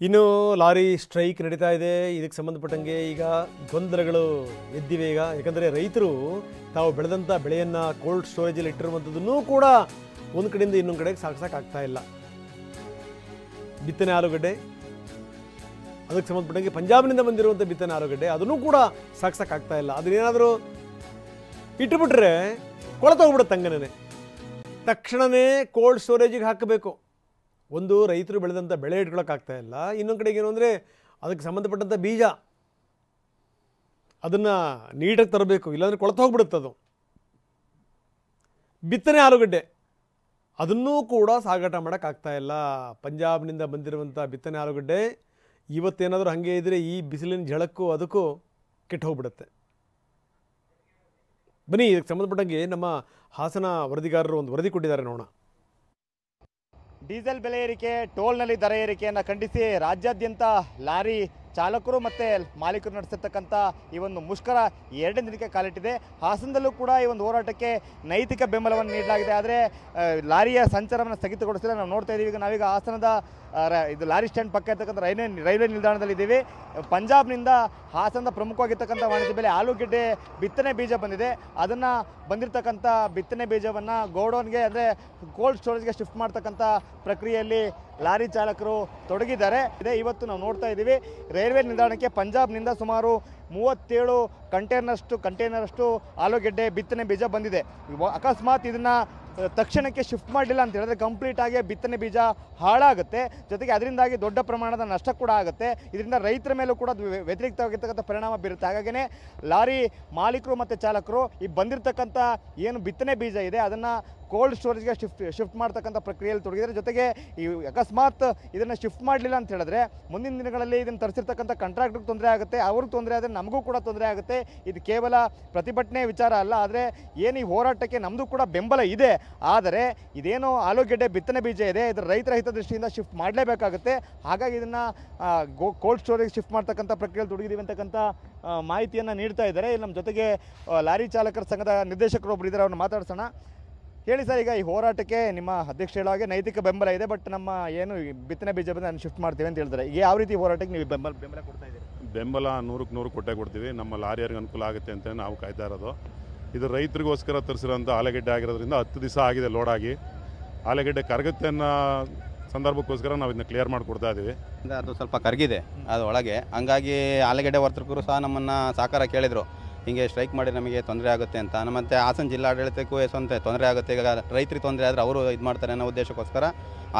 ಇನ್ನು lorry strike ನಡೀತಾ ಇದೆ. ಇದಕ್ಕೆ ಸಂಬಂಧಪಟ್ಟಂಗೆ ಈಗ ಗೊಂದಲಗಳು ಎದ್ದಿವೆ. ಈಗ ಯಾಕಂದರೆ ರೈತರು ತಾವು ಬೆಳೆದಂಥ ಬೆಳೆಯನ್ನು ಕೋಲ್ಡ್ ಸ್ಟೋರೇಜಲ್ಲಿ ಇಟ್ಟಿರುವಂಥದ್ದನ್ನು ಕೂಡ ಒಂದು ಕಡೆಯಿಂದ ಇನ್ನೊಂದು ಕಡೆಗೆ ಸಾಗಿಸೋಕ್ಕಾಗ್ತಾ ಇಲ್ಲ. ಬಿತ್ತನೆ ಆಲೂಗಡ್ಡೆ, ಅದಕ್ಕೆ ಸಂಬಂಧಪಟ್ಟಂಗೆ ಪಂಜಾಬ್ನಿಂದ ಬಂದಿರುವಂಥ ಬಿತ್ತನೆ ಆಲೂಗಡ್ಡೆ, ಅದನ್ನು ಕೂಡ ಸಾಗಿಸೋಕ್ಕಾಗ್ತಾ ಇಲ್ಲ. ಅದನ್ನೇನಾದರೂ ಇಟ್ಟುಬಿಟ್ರೆ ಕೊಳತೋಗ್ಬಿಡುತ್ತೆ ಹಂಗನೇ. ತಕ್ಷಣವೇ ಕೋಲ್ಡ್ ಸ್ಟೋರೇಜಿಗೆ ಹಾಕಬೇಕು. ಒಂದು ರೈತರು ಬೆಳೆದಂಥ ಬೆಳೆ ಇಟ್ಕೊಳ್ಳೋಕ್ಕಾಗ್ತಾ ಇಲ್ಲ. ಇನ್ನೊಂದು ಕಡೆಗೆ ಏನು ಅಂದರೆ ಅದಕ್ಕೆ ಸಂಬಂಧಪಟ್ಟಂಥ ಬೀಜ ಅದನ್ನು ನೀಟಾಗಿ ತರಬೇಕು, ಇಲ್ಲಾಂದರೆ ಕೊಳತು ಹೋಗ್ಬಿಡುತ್ತೆ ಅದು. ಬಿತ್ತನೆ ಆಲೂಗಡ್ಡೆ ಅದನ್ನೂ ಕೂಡ ಸಾಗಾಟ ಮಾಡೋಕ್ಕಾಗ್ತಾ ಇಲ್ಲ. ಪಂಜಾಬ್ನಿಂದ ಬಂದಿರುವಂಥ ಬಿತ್ತನೆ ಆಲೂಗಡ್ಡೆ ಇವತ್ತೇನಾದರೂ ಹಾಗೆ ಇದ್ದರೆ ಈ ಬಿಸಿಲಿನ ಝಳಕ್ಕೂ ಅದಕ್ಕೂ ಕೆಟ್ಟು ಹೋಗ್ಬಿಡುತ್ತೆ. ಬನ್ನಿ, ಇದಕ್ಕೆ ಸಂಬಂಧಪಟ್ಟಂಗೆ ನಮ್ಮ ಹಾಸನ ವರದಿಗಾರರು ಒಂದು ವರದಿ ಕೊಟ್ಟಿದ್ದಾರೆ, ನೋಡೋಣ. ಡೀಸೆಲ್ ಬೆಲೆ ಏರಿಕೆ, ಟೋಲ್ನಲ್ಲಿ ದರ ಏರಿಕೆಯನ್ನು ಖಂಡಿಸಿ ರಾಜ್ಯಾದ್ಯಂತ ಲಾರಿ ಚಾಲಕರು ಮತ್ತು ಮಾಲೀಕರು ನಡೆಸಿರ್ತಕ್ಕಂಥ ಈ ಒಂದು ಮುಷ್ಕರ 2ನೇ ದಿನಕ್ಕೆ ಕಾಲಿಟ್ಟಿದೆ. ಹಾಸನದಲ್ಲೂ ಕೂಡ ಈ ಒಂದು ಹೋರಾಟಕ್ಕೆ ನೈತಿಕ ಬೆಂಬಲವನ್ನು ನೀಡಲಾಗಿದೆ. ಆದರೆ ಲಾರಿಯ ಸಂಚಾರವನ್ನು ಸ್ಥಗಿತಗೊಳಿಸಿಲ್ಲ. ನಾವು ನೋಡ್ತಾ ಇದ್ದೀವಿ. ನಾವೀಗ ಹಾಸನದ ಇದು ಲಾರಿ ಸ್ಟ್ಯಾಂಡ್ ಪಕ್ಕ ಇರ್ತಕ್ಕಂಥ ರೈಲ್ವೆ ನಿಲ್ದಾಣದಲ್ಲಿದ್ದೀವಿ. ಪಂಜಾಬ್ನಿಂದ ಹಾಸನದ ಪ್ರಮುಖವಾಗಿರ್ತಕ್ಕಂಥ ವಾಣಿಜ್ಯ ಬೆಲೆ ಆಲೂಗೆಡ್ಡೆ ಬಿತ್ತನೆ ಬೀಜ ಬಂದಿದೆ. ಅದನ್ನು ಬಂದಿರತಕ್ಕಂಥ ಬಿತ್ತನೆ ಬೀಜವನ್ನು ಗೋಡೌನ್ಗೆ ಅಂದರೆ ಕೋಲ್ಡ್ ಸ್ಟೋರೇಜ್ಗೆ ಶಿಫ್ಟ್ ಮಾಡ್ತಕ್ಕಂಥ ಪ್ರಕ್ರಿಯೆಯಲ್ಲಿ ಲಾರಿ ಚಾಲಕರು ತೊಡಗಿದ್ದಾರೆ. ಇವತ್ತು ನಾವು ನೋಡ್ತಾ ಇದ್ದೀವಿ, ರೈಲ್ವೆ ನಿಲ್ದಾಣಕ್ಕೆ ಪಂಜಾಬ್ನಿಂದ ಸುಮಾರು 37 ಕಂಟೈನರಷ್ಟು ಆಲೂಗೆಡ್ಡೆ ಬಿತ್ತನೆ ಬೀಜ ಬಂದಿದೆ. ಅಕಸ್ಮಾತ್ ಇದನ್ನು ತಕ್ಷಣಕ್ಕೆ ಶಿಫ್ಟ್ ಮಾಡಲಿಲ್ಲ ಅಂತ ಹೇಳಿದ್ರೆ ಕಂಪ್ಲೀಟ್ ಆಗಿ ಬಿತ್ತನೆ ಬೀಜ ಹಾಳಾಗುತ್ತೆ. ಜೊತೆಗೆ ಅದರಿಂದಾಗಿ ದೊಡ್ಡ ಪ್ರಮಾಣದ ನಷ್ಟ ಕೂಡ ಆಗುತ್ತೆ. ಇದರಿಂದ ರೈತರ ಮೇಲೂ ಕೂಡ ವ್ಯತಿರಿಕ್ತವಾಗಿರ್ತಕ್ಕಂಥ ಪರಿಣಾಮ ಬೀರುತ್ತೆ. ಹಾಗಾಗಿನೇ ಲಾರಿ ಮಾಲೀಕರು ಮತ್ತು ಚಾಲಕರು ಈ ಬಂದಿರತಕ್ಕಂಥ ಏನು ಬಿತ್ತನೆ ಬೀಜ ಇದೆ ಅದನ್ನು ಕೋಲ್ಡ್ ಸ್ಟೋರೇಜ್ಗೆ ಶಿಫ್ಟ್ ಮಾಡ್ತಕ್ಕಂಥ ಪ್ರಕ್ರಿಯೆಯಲ್ಲಿ ತೊಡಗಿದ್ದಾರೆ. ಜೊತೆಗೆ ಈ ಅಕಸ್ಮಾತ್ ಇದನ್ನು ಶಿಫ್ಟ್ ಮಾಡಲಿಲ್ಲ ಅಂತ ಹೇಳಿದ್ರೆ ಮುಂದಿನ ದಿನಗಳಲ್ಲಿ ಇದನ್ನು ತರಿಸಿರ್ತಕ್ಕಂಥ ಕಾಂಟ್ರಾಕ್ಟ್ರಿಗೆ ತೊಂದರೆ ಆಗುತ್ತೆ, ಅವ್ರಿಗೆ ತೊಂದರೆ ಆದರೆ ನಮಗೂ ಕೂಡ ತೊಂದರೆ ಆಗುತ್ತೆ. ಇದು ಕೇವಲ ಪ್ರತಿಭಟನೆ ವಿಚಾರ ಅಲ್ಲ, ಆದರೆ ಏನು ಈ ಹೋರಾಟಕ್ಕೆ ನಮ್ಮದು ಕೂಡ ಬೆಂಬಲ ಇದೆ. ಆದರೆ ಇದೇನು ಆಲೂಗೆಡ್ಡೆ ಬಿತ್ತನೆ ಬೀಜ ಇದೆ ಇದರ ರೈತರ ಹಿತದೃಷ್ಟಿಯಿಂದ ಶಿಫ್ಟ್ ಮಾಡಲೇಬೇಕಾಗುತ್ತೆ. ಹಾಗಾಗಿ ಇದನ್ನು ಕೋಲ್ಡ್ ಸ್ಟೋರೇಜ್ ಶಿಫ್ಟ್ ಮಾಡ್ತಕ್ಕಂಥ ಪ್ರಕ್ರಿಯೆಯಲ್ಲಿ ತೊಡಗಿದ್ದೀವಿ ಅಂತಕ್ಕಂಥ ಮಾಹಿತಿಯನ್ನು ನೀಡ್ತಾ ಇದ್ದಾರೆ. ನಮ್ಮ ಜೊತೆಗೆ ಲಾರಿ ಚಾಲಕರ ಸಂಘದ ನಿರ್ದೇಶಕರು ಒಬ್ಬರು ಇದ್ದಾರೆ, ಅವ್ರನ್ನ ಮಾತಾಡ್ಸೋಣ. ಹೇಳಿ ಸರ್, ಈಗ ಈ ಹೋರಾಟಕ್ಕೆ ನಿಮ್ಮ ಅಧ್ಯಕ್ಷ ಹೇಳೋ ಹಾಗೆ ನೈತಿಕ ಬೆಂಬಲ ಇದೆ, ಬಟ್ ನಮ್ಮ ಏನು ಬಿತ್ತನೆ ಬೀಜ ಬಂದು ನಾನು ಶಿಫ್ಟ್ ಮಾಡ್ತೀವಿ ಅಂತ ಹೇಳ್ತಾರೆ. ಈಗ ಯಾವ ರೀತಿ ಹೋರಾಟಕ್ಕೆ ನೀವು ಬೆಂಬಲ ಕೊಡ್ತಾ ಇದ್ದೀರಿ? ಬೆಂಬಲ 100ಕ್ಕೆ 100 ಕೊಟ್ಟೇ ಕೊಡ್ತೀವಿ. ನಮ್ಮ ಲಾರಿಯರಿಗೆ ಅನುಕೂಲ ಆಗುತ್ತೆ ಅಂತ ನಾವು ಕಾಯ್ತಾ ಇರೋದು. ಇದು ರೈತರಿಗೋಸ್ಕರ ತರಿಸಿರೋಂಥ ಆಲೂಗೆಡ್ಡೆ ಆಗಿರೋದ್ರಿಂದ 10 ದಿವಸ ಆಗಿದೆ ಲೋಡ್ ಆಗಿ. ಆಲೂಗೆಡ್ಡೆ ಕರಗುತ್ತೆ ಅನ್ನೋ ಸಂದರ್ಭಕ್ಕೋಸ್ಕರ ನಾವು ಇದನ್ನ ಕ್ಲಿಯರ್ ಮಾಡಿಕೊಡ್ತಾ ಇದ್ದೀವಿ. ಅದು ಸ್ವಲ್ಪ ಕರಗಿದೆ ಅದು ಒಳಗೆ, ಹಂಗಾಗಿ ಆಲೂಗೆಡ್ಡೆ ವರ್ತಕರು ಸಹ ನಮ್ಮನ್ನು ಸಹಕಾರ ಕೇಳಿದರು, ಹಿಂಗೆ ಸ್ಟ್ರೈಕ್ ಮಾಡಿ ನಮಗೆ ತೊಂದರೆ ಆಗುತ್ತೆ ಅಂತ. ಮತ್ತು ಹಾಸನ ಜಿಲ್ಲಾಡಳಿತಕ್ಕೂ ಸ್ವಂತ ತೊಂದರೆ ಆಗುತ್ತೆ. ಈಗ ರೈತರಿಗೆ ತೊಂದರೆ ಆದರೆ ಅವರು ಇದು ಮಾಡ್ತಾರೆ ಅನ್ನೋ ಉದ್ದೇಶಕ್ಕೋಸ್ಕರ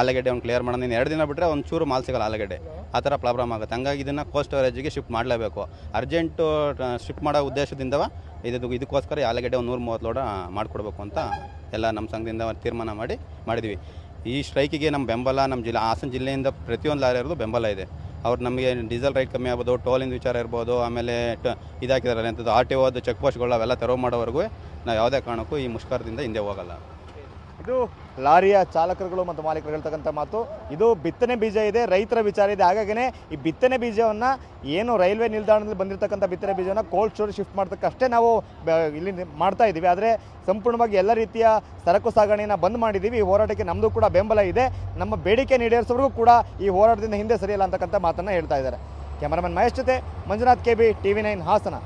ಆಲೂಗೆಡ್ಡೆ ಒಂದು ಕ್ಲಿಯರ್ ಮಾಡೋದು. 2 ದಿನ ಬಿಟ್ಟರೆ ಒಂದು ಚೂರು ಮಾಲ್ ಸಿಗಲ್ಲ ಆಲೂಗೆಡ್ಡೆ, ಆ ಥರ ಪ್ರಾಬ್ಲಮ್ ಆಗುತ್ತೆ. ಹಂಗಾಗಿ ಇದನ್ನು ಕೋಲ್ಡ್ ಸ್ಟೋರೇಜಿಗೆ ಶಿಫ್ಟ್ ಮಾಡಲೇಬೇಕು. ಅರ್ಜೆಂಟು ಶಿಫ್ಟ್ ಮಾಡೋ ಉದ್ದೇಶದಿಂದವ ಇದಕ್ಕೋಸ್ಕರ ಆಲೂಗೆಡ್ಡೆ ಒಂದು 130 ಲೋಡ ಮಾಡಿಕೊಡ್ಬೇಕು ಅಂತ ಎಲ್ಲ ನಮ್ಮ ಸಂಘದಿಂದ ತೀರ್ಮಾನ ಮಾಡಿದ್ವಿ. ಈ ಸ್ಟ್ರೈಕಿಗೆ ನಮ್ಮ ಬೆಂಬಲ ನಮ್ಮ ಹಾಸನ ಜಿಲ್ಲೆಯಿಂದ ಪ್ರತಿಯೊಂದು ಲಾರಿಯವ್ರದ್ದು ಬೆಂಬಲ ಇದೆ. ಅವ್ರು ನಮಗೆ ಡೀಸೆಲ್ ರೈಟ್ ಕಮ್ಮಿ ಆಗ್ಬೋದು, ಟೋಲಿಂದ ವಿಚಾರ ಇರ್ಬೋದು, ಆಮೇಲೆ ಇದಾಕಿದ್ದಾರೆ ಅಂಥದ್ದು RTO ಚೆಕ್ ಪೋಸ್ಟ್ಗಳು ಅವೆಲ್ಲ ತೆರವು ಮಾಡೋವರೆಗೂ ನಾವು ಯಾವುದೇ ಕಾರಣಕ್ಕೂ ಈ ಮುಷ್ಕರದಿಂದ ಹಿಂದೆ ಹೋಗಲ್ಲ. ಇದು ಲಾರಿಯ ಚಾಲಕರುಗಳು ಮತ್ತು ಮಾಲೀಕರು ಹೇಳ್ತಕ್ಕಂಥ ಮಾತು. ಇದು ಬಿತ್ತನೆ ಬೀಜ ಇದೆ, ರೈತರ ವಿಚಾರ ಇದೆ. ಹಾಗಾಗಿನೇ ಈ ಬಿತ್ತನೆ ಬೀಜವನ್ನು ಏನು ರೈಲ್ವೆ ನಿಲ್ದಾಣದಲ್ಲಿ ಬಂದಿರತಕ್ಕಂಥ ಬಿತ್ತನೆ ಬೀಜವನ್ನು ಕೋಲ್ಡ್ ಸ್ಟೋರೇಜ್ ಶಿಫ್ಟ್ ಮಾಡೋದಕ್ಕಷ್ಟೇ ನಾವು ಇಲ್ಲಿ ಮಾಡ್ತಾ ಇದ್ದೀವಿ. ಆದರೆ ಸಂಪೂರ್ಣವಾಗಿ ಎಲ್ಲ ರೀತಿಯ ಸರಕು ಸಾಗಣೆಯನ್ನು ಬಂದ್ ಮಾಡಿದ್ದೀವಿ. ಈ ಹೋರಾಟಕ್ಕೆ ನಮ್ಮದು ಕೂಡ ಬೆಂಬಲ ಇದೆ. ನಮ್ಮ ಬೇಡಿಕೆ ಈಡೇರಿಸೋವರೆಗೂ ಕೂಡ ಈ ಹೋರಾಟದಿಂದ ಹಿಂದೆ ಸರಿಯಲ್ಲ ಅಂತಕ್ಕಂಥ ಮಾತನ್ನು ಹೇಳ್ತಾ ಇದ್ದಾರೆ. ಕ್ಯಾಮರಾಮನ್ ಮಹೇಶ್ ಜೊತೆ ಮಂಜುನಾಥ್ KB, TV9 ಹಾಸನ.